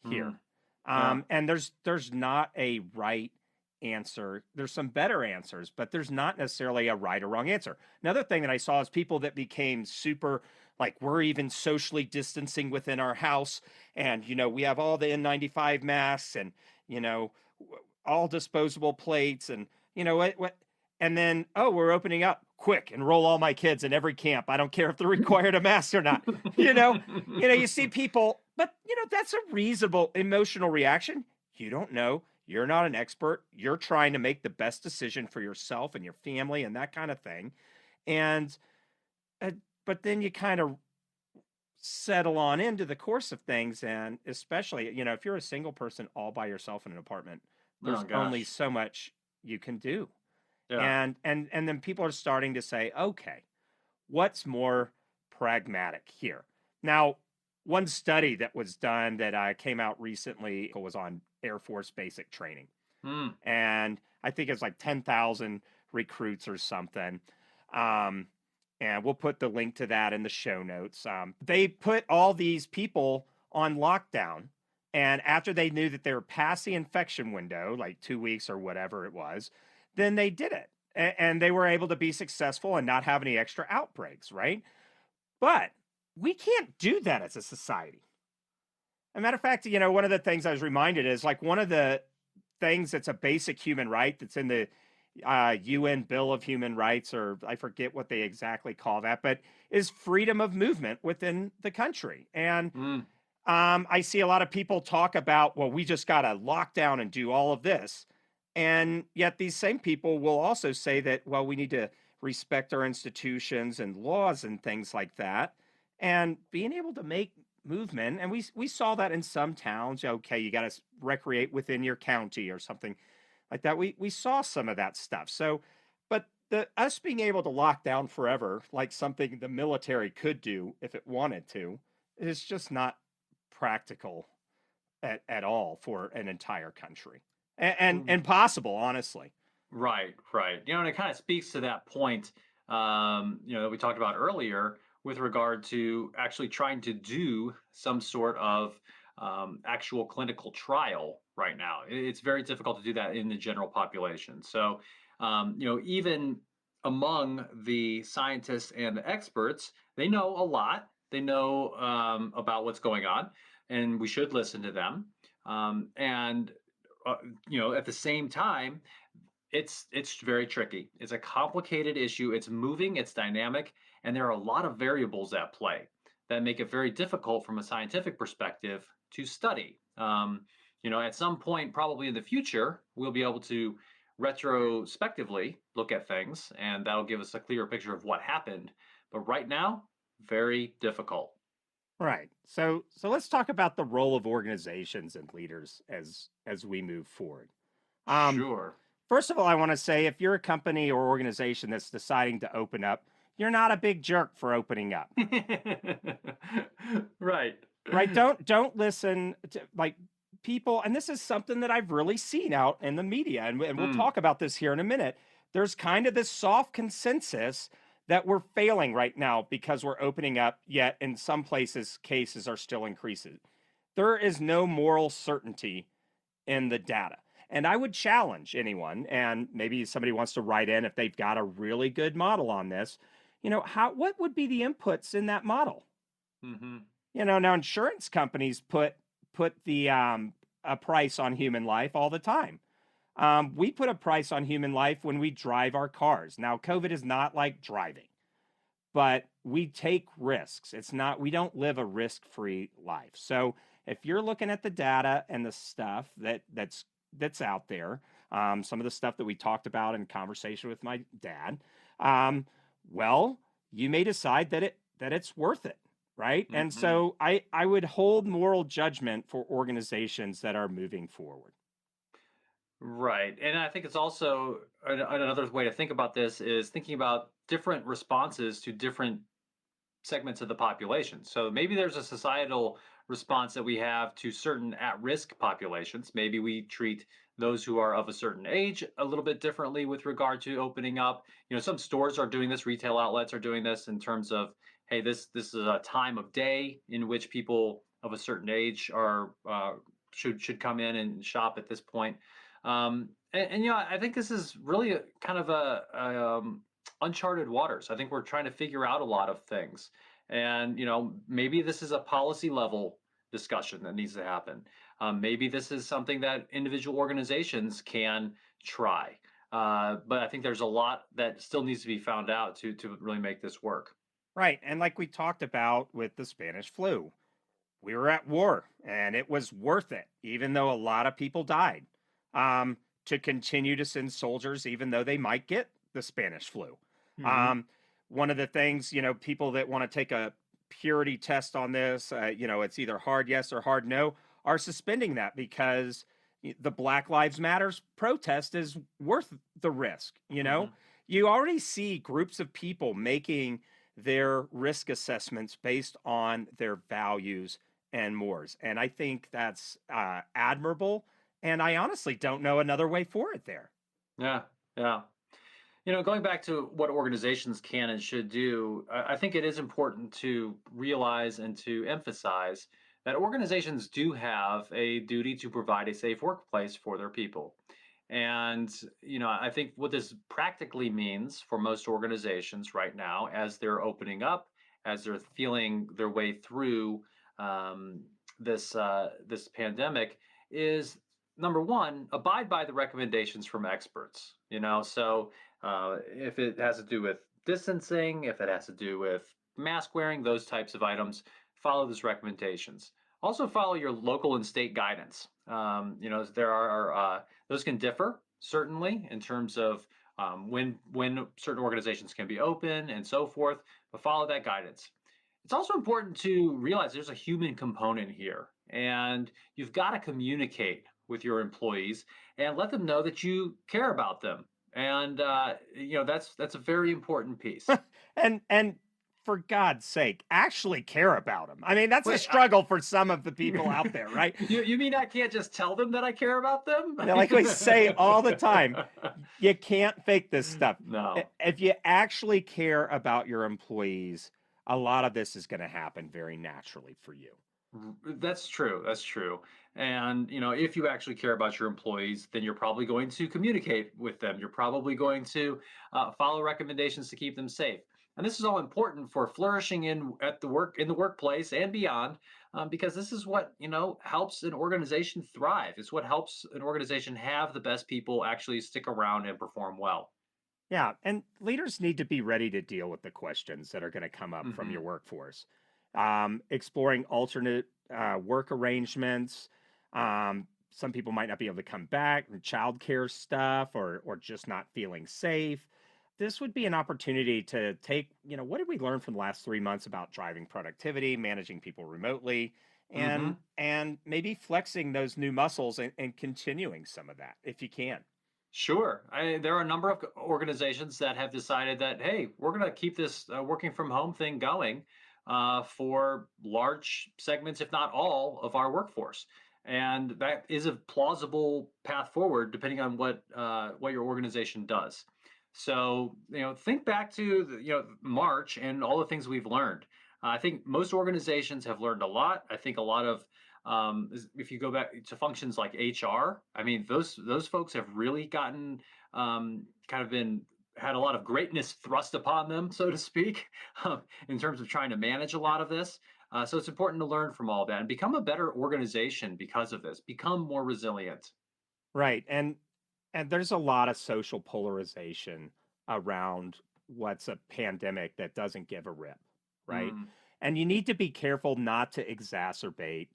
here. Mm, yeah. And there's not a right answer. There's some better answers, but there's not necessarily a right or wrong answer. Another thing that I saw is people that became super, like, we're even socially distancing within our house, and we have all the N95 masks, and you know all disposable plates, and what, and then, oh, we're opening up, quick, enroll all my kids in every camp. I don't care if they're required a mask or not. You see people, but that's a reasonable emotional reaction. You don't know. You're not an expert. You're trying to make the best decision for yourself and your family and that kind of thing. And uh, but then you kind of settle on into the course of things, and especially, if you're a single person all by yourself in an apartment, Oh there's only gosh. so much you can do. Yeah. And then people are starting to say, okay, what's more pragmatic here? Now, one study that was done that came out recently was on Air Force basic training. Mm. And I think it's like 10,000 recruits or something. Um, and we'll put the link to that in the show notes. They put all these people on lockdown. And after they knew that they were past the infection window, like 2 weeks or whatever it was, then they did it. And they were able to be successful and not have any extra outbreaks, right? But we can't do that as a society. As a matter of fact, one of the things I was reminded is, like, one of the things that's a basic human right that's in the UN Bill of Human Rights, or I forget what they exactly call that, but is freedom of movement within the country. And Mm. I see a lot of people talk about, well, we just got to lock down and do all of this. And yet these same people will also say that, well, we need to respect our institutions and laws and things like that. And being able to make movement, and we saw that in some towns. Okay, you got to recreate within your county or something like that. We saw some of that stuff. So, but us being able to lock down forever, like something the military could do if it wanted to, is just not practical at all for an entire country, and possible, honestly. Right, right. And it kind of speaks to that point, that we talked about earlier with regard to actually trying to do some sort of actual clinical trial right now. It's very difficult to do that in the general population. So, even among the scientists and the experts, they know a lot. They know about what's going on, and we should listen to them. And at the same time, it's very tricky. It's a complicated issue. It's moving, it's dynamic, and there are a lot of variables at play that make it very difficult from a scientific perspective to study. At some point, probably in the future, we'll be able to retrospectively look at things, and that'll give us a clearer picture of what happened. But right now, very difficult. Right. So let's talk about the role of organizations and leaders as we move forward. Um, Sure. First of all, I want to say if you're a company or organization that's deciding to open up, you're not a big jerk for opening up. Right. Right? Don't listen to like people, and this is something that I've really seen out in the media, and we'll Mm, talk about this here in a minute. There's kind of this soft consensus that we're failing right now because we're opening up, yet in some places cases are still increasing. There is no moral certainty in the data. And I would challenge anyone, and maybe somebody wants to write in if they've got a really good model on this, how what would be the inputs in that model? hmm Now insurance companies put the a price on human life all the time. We put a price on human life when we drive our cars. Now, COVID is not like driving, but we take risks. It's not, we don't live a risk-free life. So if you're looking at the data and the stuff that's out there, some of the stuff that we talked about in conversation with my dad, um, well, you may decide that it's worth it, right? And hmm so I would hold moral judgment for organizations that are moving forward. Right. And I think it's also another way to think about this is thinking about different responses to different segments of the population. So maybe there's a societal response that we have to certain at-risk populations. Maybe we treat those who are of a certain age a little bit differently with regard to opening up. Some stores are doing this, retail outlets are doing this in terms of, hey, this is a time of day in which people of a certain age are should come in and shop at this point. I think this is really kind of a uncharted waters. I think we're trying to figure out a lot of things. And, maybe this is a policy level discussion that needs to happen. Maybe this is something that individual organizations can try. But I think there's a lot that still needs to be found out to really make this work. Right. And like we talked about with the Spanish flu, we were at war and it was worth it, even though a lot of people died, um, to continue to send soldiers, even though they might get the Spanish flu. Hmm. Um, One of the things, people that want to take a purity test on this, it's either hard yes or hard no, are suspending that because the Black Lives Matters protest is worth the risk. hmm You already see groups of people making their risk assessments based on their values and mores. And I think that's admirable. And I honestly don't know another way for it there. Yeah, yeah. Going back to what organizations can and should do, I think it is important to realize and to emphasize that organizations do have a duty to provide a safe workplace for their people. And, I think what this practically means for most organizations right now, as they're opening up, as they're feeling their way through um, this pandemic, is number one, abide by the recommendations from experts. So if it has to do with distancing, if it has to do with mask wearing, those types of items, follow those recommendations. Also, follow your local and state guidance. There are those can differ certainly in terms of when certain organizations can be open and so forth, but follow that guidance. It's also important to realize there's a human component here, and you've got to communicate with your employees and let them know that you care about them. And that's a very important piece. And for God's sake, actually care about them. I mean, that's a Wait, struggle for some of the people out there, right? you mean I can't just tell them that I care about them? Like we say all the time, you can't fake this stuff. No. If you actually care about your employees, a lot of this is going to happen very naturally for you. That's true. That's true. And, if you actually care about your employees, then you're probably going to communicate with them. You're probably going to follow recommendations to keep them safe. And this is all important for flourishing in the workplace and beyond, because this is what, helps an organization thrive. It's what helps an organization have the best people actually stick around and perform well. Yeah, and leaders need to be ready to deal with the questions that are going to come up from hmm your workforce. Exploring alternate work arrangements. Some people might not be able to come back, childcare stuff, or just not feeling safe. this would be an opportunity to take, what did we learn from the last 3 months about driving productivity, managing people remotely, Hmm. and maybe flexing those new muscles and continuing some of that if you can. Sure. There are a number of organizations that have decided that, hey, we're going to keep this working from home thing going for large segments, if not all, of our workforce. And that is a plausible path forward, depending on what your organization does. So, think back to March and all the things we've learned. I think most organizations have learned a lot. I think a lot of if you go back to functions like HR, I mean, those folks have really gotten kind of been had a lot of greatness thrust upon them, so to speak, in terms of trying to manage a lot of this. So it's important to learn from all that and become a better organization because of this. Become more resilient. Right. And there's a lot of social polarization around what's a pandemic that doesn't give a rip, right? Mm, And you need to be careful not to exacerbate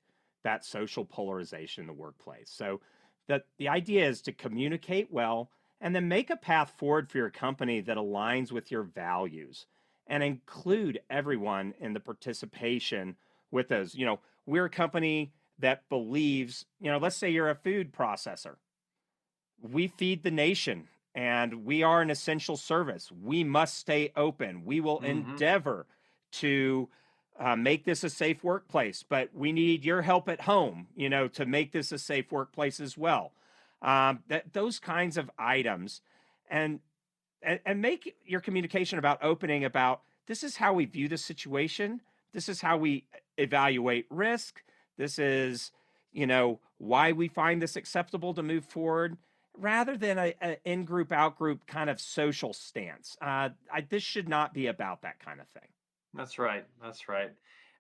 that social polarization in the workplace. So the idea is to communicate well and then make a path forward for your company that aligns with your values and include everyone in the participation with those. We're a company that believes, let's say you're a food processor. We feed the nation and we are an essential service. We must stay open. We will hmm. endeavor to make this a safe workplace, but we need your help at home, to make this a safe workplace as well. Those kinds of items, and and make your communication about opening about this is how we view the situation. This is how we evaluate risk. This is, why we find this acceptable to move forward rather than a in-group, out-group kind of social stance. This should not be about that kind of thing. That's right. That's right.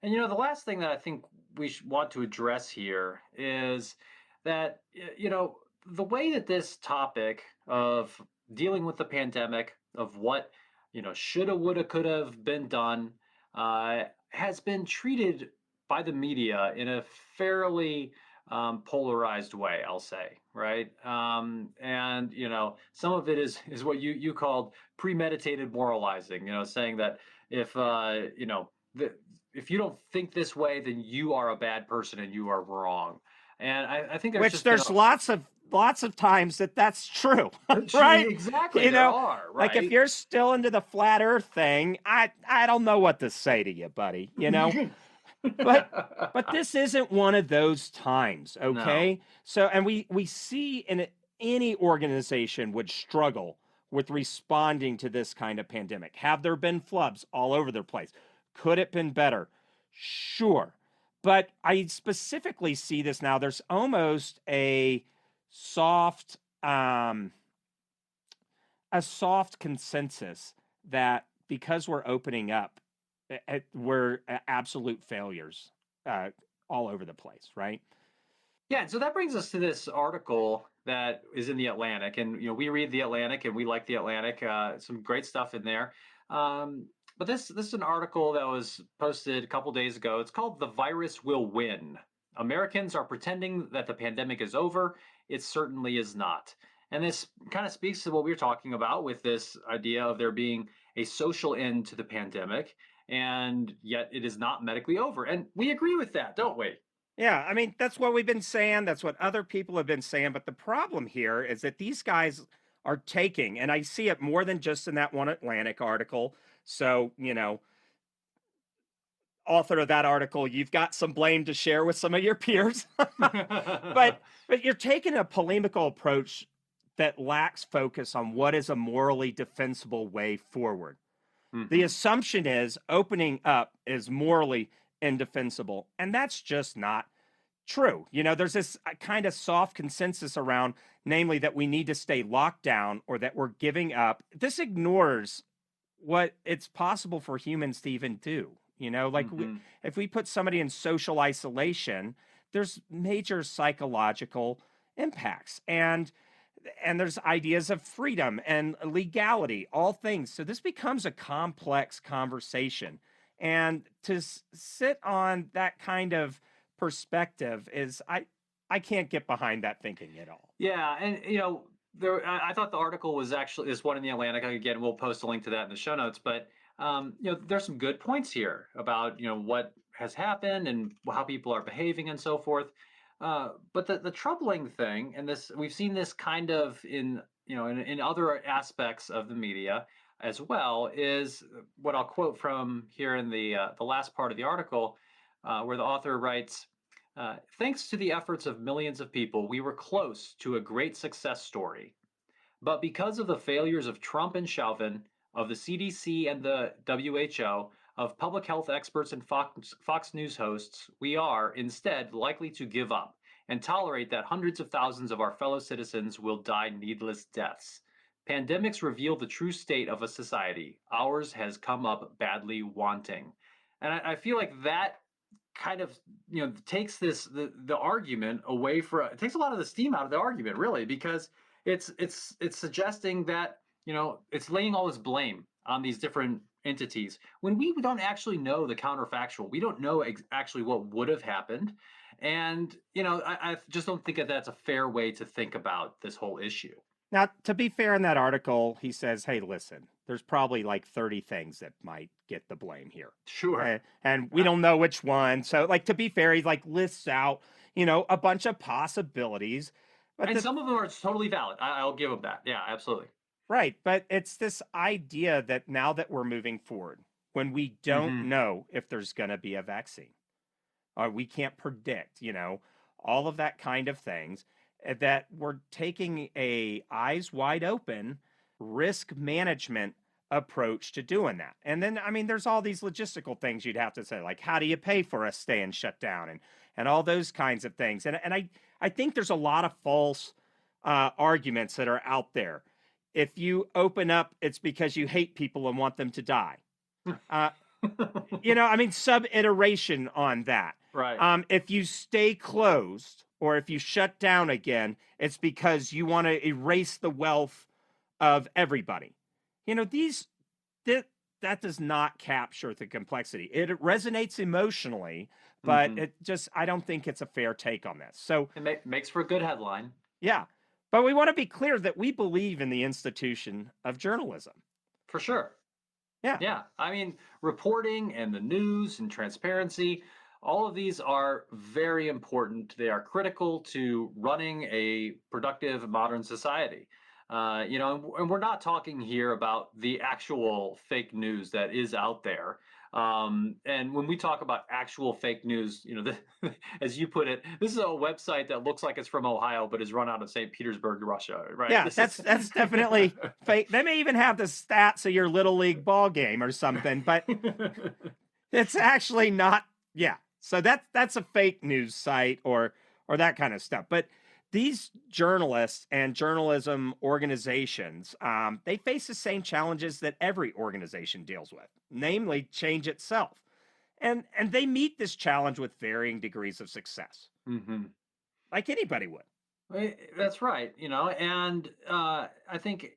And the last thing that I think we want to address here is that the way that this topic of dealing with the pandemic, of what shoulda, woulda, could have been done, has been treated by the media in a fairly polarized way, I'll say, right? And some of it is what you called premeditated moralizing. Saying that if if you don't think this way, then you are a bad person and you are wrong. And I think there's Which just been there's lots of times that's true, right? exactly You there know, are like if right. you're still into the flat Earth thing, I don't know what to say to you, buddy. But this isn't one of those times, No. okay? So, and we see in any organization would struggle with responding to this kind of pandemic. Have there been flubs all over the place? Could it been better? Sure. But I specifically see this now. There's almost soft um a soft consensus that because we're opening up, we're absolute failures uh, all over the place, right? Yeah, and so that brings us to this article that is in the Atlantic, and we read the Atlantic and we like the Atlantic. Some great stuff in there. But this is an article that was posted a couple days ago. It's called "The Virus Will Win." Americans are pretending that the pandemic is over. It certainly is not. And this kind of speaks to what we were talking about with this idea of there being a social end to the pandemic, and yet it is not medically over. And we agree with that, don't we? Yeah, I mean, that's what we've been saying. That's what other people have been saying. But the problem here is that these guys are taking, and I see it more than just in that one Atlantic article. So, author of that article, you've got some blame to share with some of your peers. But you're taking a polemical approach that lacks focus on what is a morally defensible way forward. The Hmm. assumption is opening up is morally indefensible, and that's just not true. There's this kind of soft consensus around, namely, that we need to stay locked down or that we're giving up. This ignores what it's possible for humans to even do. Like Hmm. if we put somebody in social isolation, there's major psychological impacts. And there's ideas of freedom and legality, all things. So this becomes a complex conversation. And to sit on that kind of perspective is I can't get behind that thinking at all. Yeah, and I thought the article was actually is one in the Atlantic. Again, we'll post a link to that in the show notes. But there's some good points here about what has happened and how people are behaving and so forth. But the troubling thing, and this we've seen this kind of in other aspects of the media as well, is what I'll quote from here in the last part of the article, where the author writes. Thanks to the efforts of millions of people, we were close to a great success story. But because of the failures of Trump and Chauvin, of the CDC and the WHO, of public health experts and Fox News hosts, we are instead likely to give up and tolerate that hundreds of thousands of our fellow citizens will die needless deaths. Pandemics reveal the true state of a society. Ours has come up badly wanting. And I feel like that kind of takes the argument away for it takes a lot of the steam out of the argument, really, because it's suggesting that it's laying all this blame on these different entities when we don't actually know the counterfactual. We don't know actually what would have happened, and I just don't think that that's a fair way to think about this whole issue. Now, to be fair, in that article, he says, hey, listen, there's probably like 30 things that might get the blame here. Sure. And we don't know which one. So, like, to be fair, he like lists out, a bunch of possibilities. But some of them are totally valid. I'll give him that. Yeah, absolutely. Right. But it's this idea that now that we're moving forward, when we don't know if there's going to be a vaccine, or we can't predict, all of that kind of things, that we're taking a eyes wide open risk management approach to doing that. And then, there's all these logistical things you'd have to say, like, how do you pay for us staying shut down and all those kinds of things. And I think there's a lot of false arguments that are out there. If you open up, it's because you hate people and want them to die. Sub iteration on that. Right. If you stay closed, or if you shut down again, it's because you want to erase the wealth of everybody. That does not capture the complexity. It resonates emotionally, but I don't think it's a fair take on this. So it makes for a good headline. Yeah. But we want to be clear that we believe in the institution of journalism. For sure. Yeah. Yeah. Reporting and the news and transparency, all of these are very important. They are critical to running a productive modern society. And we're not talking here about the actual fake news that is out there. And when we talk about actual fake news, as you put it, this is a website that looks like it's from Ohio, but is run out of St. Petersburg, Russia, right? Yeah, that's definitely fake. They may even have the stats of your little league ball game or something, but it's actually not. Yeah. So that's a fake news site or that kind of stuff. But these journalists and journalism organizations, they face the same challenges that every organization deals with, namely change itself. And they meet this challenge with varying degrees of success, like anybody would. That's right. And I think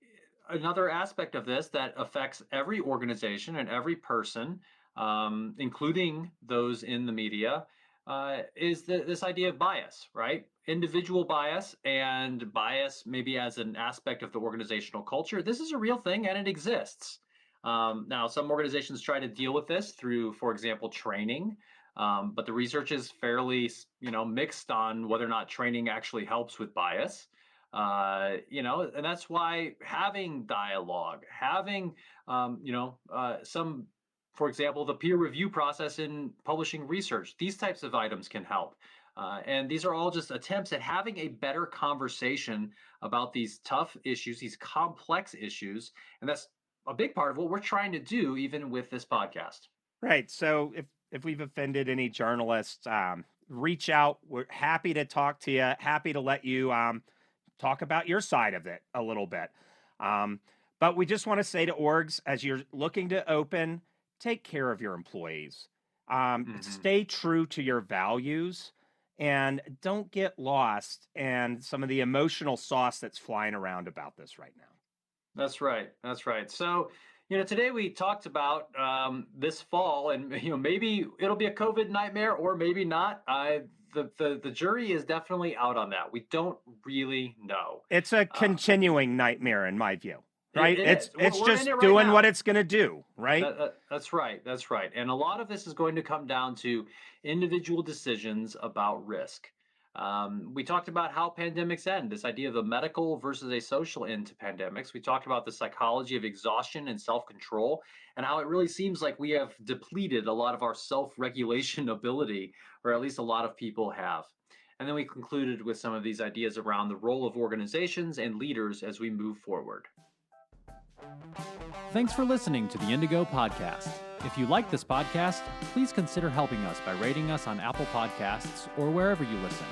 another aspect of this that affects every organization and every person, including those in the media, is this idea of bias, right? Individual bias and bias maybe as an aspect of the organizational culture. This is a real thing and it exists. Now, some organizations try to deal with this through, for example, training, but the research is fairly, mixed on whether or not training actually helps with bias. And that's why having dialogue, having, some, for example, the peer review process in publishing research, these types of items can help. And these are all just attempts at having a better conversation about these tough issues, these complex issues. And that's a big part of what we're trying to do, even with this podcast. Right. So if we've offended any journalists, reach out. We're happy to talk to you, happy to let you talk about your side of it a little bit. But we just want to say to orgs, as you're looking to open, take care of your employees. Stay true to your values and don't get lost in some of the emotional sauce that's flying around about this right now. That's right. That's right. So, today we talked about this fall, and maybe it'll be a COVID nightmare or maybe not. the jury is definitely out on that. We don't really know. It's a continuing nightmare in my view, right? It It's is. We're in just it right doing now. what it's going to do, right? That's right. That's right. And a lot of this is going to come down to individual decisions about risk. We talked about how pandemics end, this idea of a medical versus a social end to pandemics. We talked about the psychology of exhaustion and self-control, and how it really seems like we have depleted a lot of our self-regulation ability, or at least a lot of people have. And then we concluded with some of these ideas around the role of organizations and leaders as we move forward. Thanks for listening to the Indigo Podcast. If you like this podcast, please consider helping us by rating us on Apple Podcasts or wherever you listen,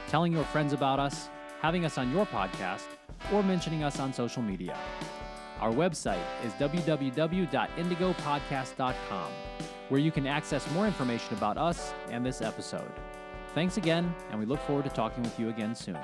telling your friends about us, having us on your podcast, or mentioning us on social media. Our website is www.indigopodcast.com, where you can access more information about us and this episode. Thanks again, and we look forward to talking with you again soon.